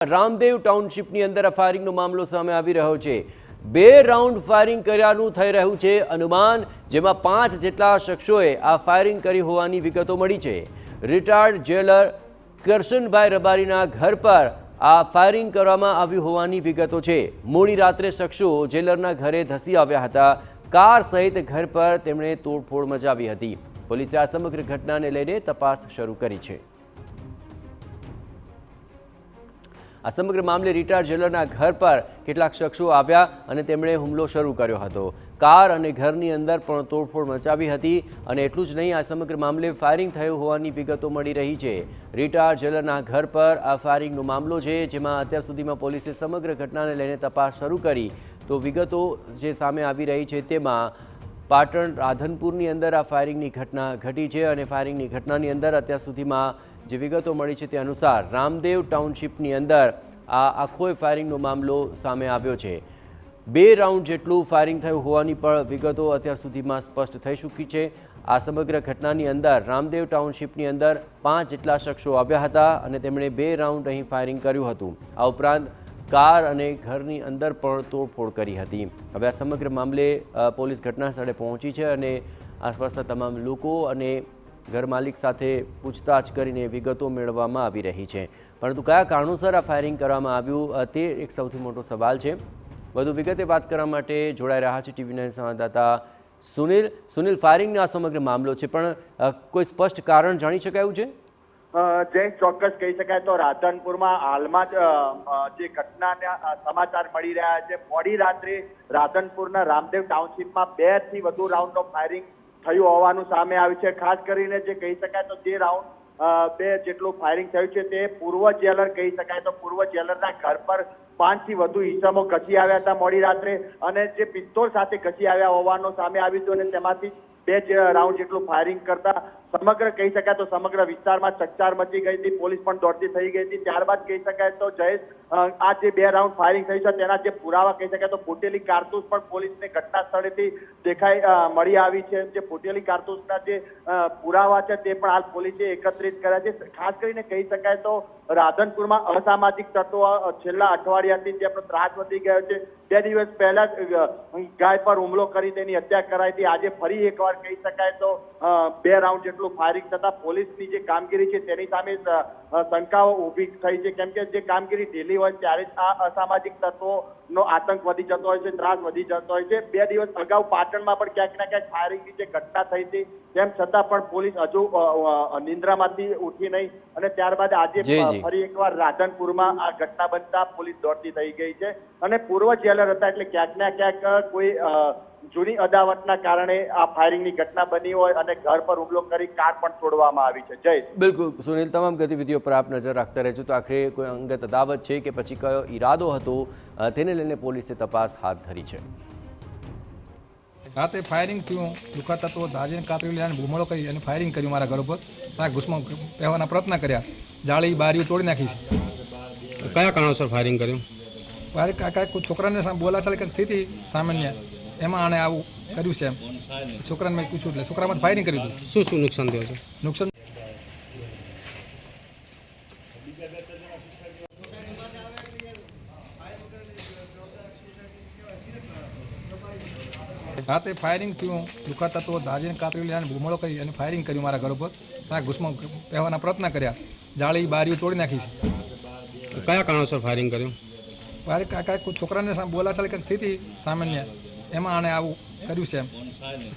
રામદેવ ટાઉનશીપની અંદર આ ફાયરિંગનો મામલો સામે આવી રહ્યો છે। 2 રાઉન્ડ ફાયરિંગ કર્યાનું થઈ રહ્યું છે અનુમાન, જેમાં 5 જેટલા શખ્સોએ આ ફાયરિંગ કરી હોવાની વિગતો મળી છે। રિટાયર્ડ જેલર કરશનભાઈ રબારીના ઘર પર આ ફાયરિંગ કરવામાં આવ્યું હોવાની વિગતો છે। મોડી રાત્રે શખ્સો જેલરના ઘરે ધસી આવ્યા હતા। કાર સહિત ઘર પર તેમણે તોડફોડ મચાવી હતી। પોલીસે આ સમગ્ર ઘટનાને લઈને તપાસ શરૂ કરી છે। આ સમગ્ર મામલે રિટાયર્ડ જેલરના ઘર પર કેટલાક શખ્સો આવ્યા અને તેમણે હુમલો શરૂ કર્યો હતો। કાર અને ઘરની અંદર પણ તોડફોડ મચાવી હતી અને એટલું જ નહીં, આ સમગ્ર મામલે ફાયરિંગ થયું હોવાની વિગતો મળી રહી છે। રિટાયર્ડ જેલરના ઘર પર આ ફાયરિંગનો મામલો છે, જેમાં અત્યાર સુધીમાં પોલીસે સમગ્ર ઘટનાને લઈને તપાસ શરૂ કરી। તો વિગતો જે સામે આવી રહી છે તેમાં પાટણ રાધનપુરની અંદર આ ફાયરિંગની ઘટના ઘટી છે અને ફાયરિંગની ઘટનાની અંદર અત્યાર સુધીમાં જે વિગતો મળી છે તે અનુસાર રામદેવ ટાઉનશીપની અંદર આ આખો ફાયરિંગનો મામલો સામે આવ્યો છે। 2 રાઉન્ડ જેટલું ફાયરિંગ થયું હોવાની પણ વિગતો અત્યાર સુધીમાં સ્પષ્ટ થઈ ચૂકી છે। આ સમગ્ર ઘટનાની અંદર રામદેવ ટાઉનશીપની અંદર 5 જેટલા શખ્સો આવ્યા હતા અને તેમણે 2 રાઉન્ડ અહીં ફાયરિંગ કર્યું હતું। આ ઉપરાંત કાર અને ઘરની અંદર પણ તોડફોડ કરી હતી। હવે આ સમગ્ર મામલે પોલીસ ઘટના સ્થળે પહોંચી છે અને આસપાસના તમામ લોકો અને ઘર માલિક સાથે પૂછતાછ કરીને વિગતો મેળવવામાં આવી રહી છે। પરંતુ કયા કારણોસર આ ફાયરિંગ કરવામાં આવ્યું તે એક સૌથી મોટો સવાલ છે। વધુ વિગતે વાત કરવા માટે જોડાઈ રહ્યા છે ટીવી9 સંવાદદાતા સુનિલ। ફાયરિંગનો આ સમગ્ર મામલો છે, પણ કોઈ સ્પષ્ટ કારણ જાણી શકાયું છે? જય ચોક્કસ કહી શકાય તો રાધનપુરમાં હાલમાં જ જે ઘટનાના સમાચાર મળી રહ્યા છે। મોડી રાત્રે રાધનપુરના રામદેવ ટાઉનશીપમાં 2 થી વધુ રાઉન્ડનો ફાયરિંગ થયું હોવાનું સામે આવ્યું છે। ખાસ કરીને જે કહી શકાય તો જે રાઉન્ડ 2 જેટલું ફાયરિંગ થયું છે તે પૂર્વ જેલર કહી શકાય તો પૂર્વ જેલરના ઘર પર 5 થી વધુ ઈસમો ઘસી આવ્યા હતા મોડી રાત્રે અને જે પિસ્તોલ સાથે ઘસી આવ્યા હોવાનું સામે આવ્યું હતું અને તેમાંથી 2 રાઉન્ડ જેટલું ફાયરિંગ કરતા સમગ્ર કહી શકાય તો સમગ્ર વિસ્તારમાં ચકચાર મચી ગઈ હતી। પોલીસ પણ દોડતી થઈ ગઈ હતી। ત્યારબાદ કહી શકાય તો જયેશ, આ જે 2 રાઉન્ડ ફાયરિંગ થયું છે તેના જે પુરાવા કહી શકાય તો ફૂટેલી કારતૂસ પણ પોલીસને ઘટના સ્થળેથી મળી આવી છે। જે ફૂટેલી કારતૂસના જે પુરાવા છે તે પણ હાલ પોલીસે એકત્રિત કર્યા છે। ખાસ કરીને કહી શકાય તો રાધનપુરમાં અસામાજિક તત્વો છેલ્લા અઠવાડિયાથી જે ત્રાસ વધી ગયો છે। 2 દિવસ પહેલા ગાય પર હુમલો કરી તેની હત્યા કરાઈ હતી। આજે ફરી એકવાર કહી શકાય તો 2 રાઉન્ડ જેટલું ફાયરિંગ થતા પોલીસની જે કામગીરી છે તેની સામે શંકાઓ ઊભી થઈ છે, કેમ કે જે કામગીરી ઢીલી હોય ત્યારે જ આ અસામાજિક તત્વોનો આતંક વધી જતો હોય છે, ત્રાસ વધી જતો હોય છે। 2 દિવસ અગાઉ પાટણમાં પણ ક્યાંક ના ક્યાંક ફાયરિંગની જે ઘટના થઈ હતી તેમ છતાં પણ પોલીસ હજુ નિંદ્રામાંથી ઉઠી નહીં અને ત્યારબાદ આજે ફરી એકવાર રાધનપુરમાં આ ઘટના બનતા પોલીસ દોડતી થઈ ગઈ છે અને પૂર્વ જેલર હતા એટલે ક્યાંક ના ક્યાંક કોઈ જૂની અદાવતના કારણે આ ફાયરિંગની ઘટના બની હોય અને ઘર પર હુમલો કરી કાર પણ તોડવામાં આવી છે। જય બિલકુલ સુનિલ, તમામ ગતિવિધિઓ પર આપ નજર રાખતા રહેજો। તો આખરે કોઈ અંગત અદાવત છે કે પછી કયો ઈરાદો હતો તેને લઈને પોલીસે તપાસ હાથ ધરી છે। રાતે ફાયરિંગ થયું, લુખા તત્વો ધારીને કાતરી લઈને ભૂમળો કરી અને ફાયરિંગ કર્યું મારા ઘર ઉપર। ત્યાં ઘૂસમાં પહેવાના પ્રયત્ન કર્યા, જાળી બારીઓ તોડી નાખી છે। કયા કારણોસર ફાયરિંગ કર્યું? ફાયરિંગ કાંઈ છોકરાને બોલાચાલી કંઈક થઈ હતી સામાન્ય, એમાં આણે આવું કર્યું છે એમ। છોકરાને મેં પૂછ્યું એટલે છોકરામાં ફાયરિંગ કર્યું હતું। શું નુકસાન થયું છે? નુકસાન રાતે ફાયરિંગ થયું, લુખા તત્વો ધારીને કાતરી લઈને ભૂમળો કરી અને ફાયરિંગ કર્યું મારા ઘર ઉપર। ત્યાં ઘૂસમાં પહેવાના પ્રયત્ન કર્યા, જાળી બારીઓ તોડી નાખી છે। કયા કારણોસર ફાયરિંગ કર્યું? ફાયરિંગ કાંઈ છોકરાને બોલાચાલી કંઈક થઈ હતી સામાન્ય, એમાં આણે આવું કર્યું છે એમ।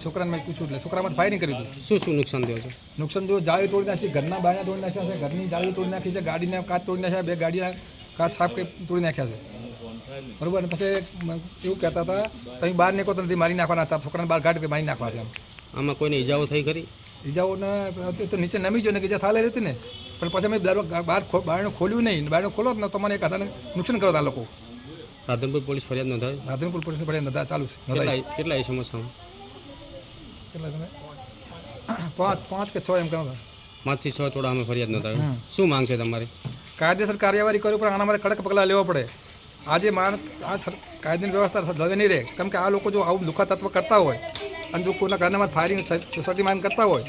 છોકરાને મેં પૂછ્યું એટલે છોકરામાં ફાયરિંગ કર્યું હતું। શું નુકસાન થયું છે? નુકસાન જો જાળી તોડી નાખી, ઘરના બારણા તોડી નાખ્યા છે, ઘરની જાળી તોડી નાખી છે, ગાડીના કાચ તોડી નાખ્યા, 2 ગાડીના કાચ સાફ તોડી નાખ્યા છે, બરાબર। અને પછી એવું કહેતા હતા તમે બહાર નીકળો તો નથી મારી નાખવાના હતા, છોકરાને બહાર ગાડી મારી નાખવા છે એમ। આમાં કોઈને ઈજાઓ થઈ ખરી? ઈજાઓને તો નીચે નમી ગયો ને કે ઈજા થાલે હતી ને, પણ પછી અમે બારણું ખોલ્યું નહીં, બારણું ખોલો ને તો મને એક હાથાને નુકસાન કરો આ લોકો। રાધનપુર પોલીસ ફરિયાદ નોંધાવી? રાધનપુર પોલીસની ફરિયાદ નોંધાવી ચાલુ છે। કેટલા એ સમસ્યાઓ? કેટલા તમે 5 કે 6 એમ કહો? 5 થી 6 થોડા અમે ફરિયાદ નોંધાવી। શું માંગ છે તમારી? કાયદેસર કાર્યવાહી કરવી પડે, આના માટે કડક પગલાં લેવા પડે। આજે આ કાયદાની વ્યવસ્થા લવે નહીં રહે, કેમ કે આ લોકો જો આવું લુખા તત્વ કરતા હોય અને જો કોઈના ઘરના ફાયરિંગ સોસાયટીમાં કરતા હોય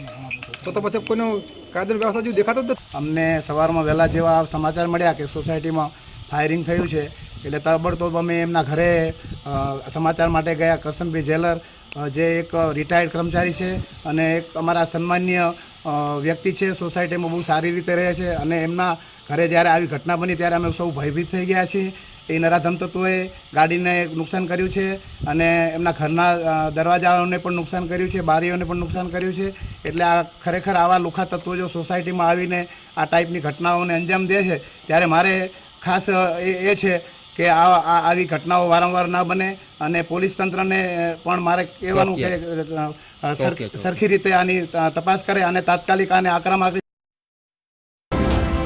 તો પછી કોઈનું કાયદાની વ્યવસ્થા જેવું દેખાતો જ નથી। અમને સવારમાં વહેલા જેવા સમાચાર મળ્યા કે સોસાયટીમાં ફાયરિંગ થયું છે. એટલે તાબડતોબ અમે એમના ઘરે સમાચાર માટે ગયા. કરશનભાઈ જેલર જે એક રિટાયર્ડ કર્મચારી છે અને એક અમારા સન્માનીય વ્યક્તિ છે, સોસાયટીમાં બહુ સારી રીતે રહે છે, અને એમના ઘરે જ્યારે આવી ઘટના બની ત્યારે અમે સૌ ભયભીત થઈ ગયા છીએ. એ નરાધમ તત્વોએ ગાડીને નુકસાન કર્યું છે અને એમના ઘરના દરવાજાઓને પણ નુકસાન કર્યું છે, બારીઓને પણ નુકસાન કર્યું છે. એટલે આ ખરેખર આવા લુખા તત્વો જો સોસાયટીમાં આવીને આ ટાઈપની ઘટનાઓને અંજામ દે છે ત્યારે મારે ખાસ એ છે કે આવી ઘટનાઓ વારંવાર ના બને, અને પોલીસ તંત્રને પણ મારે કહેવાનું કે સરખી રીતે આની તપાસ કરે અને તાત્કાલિક આને આક્રમક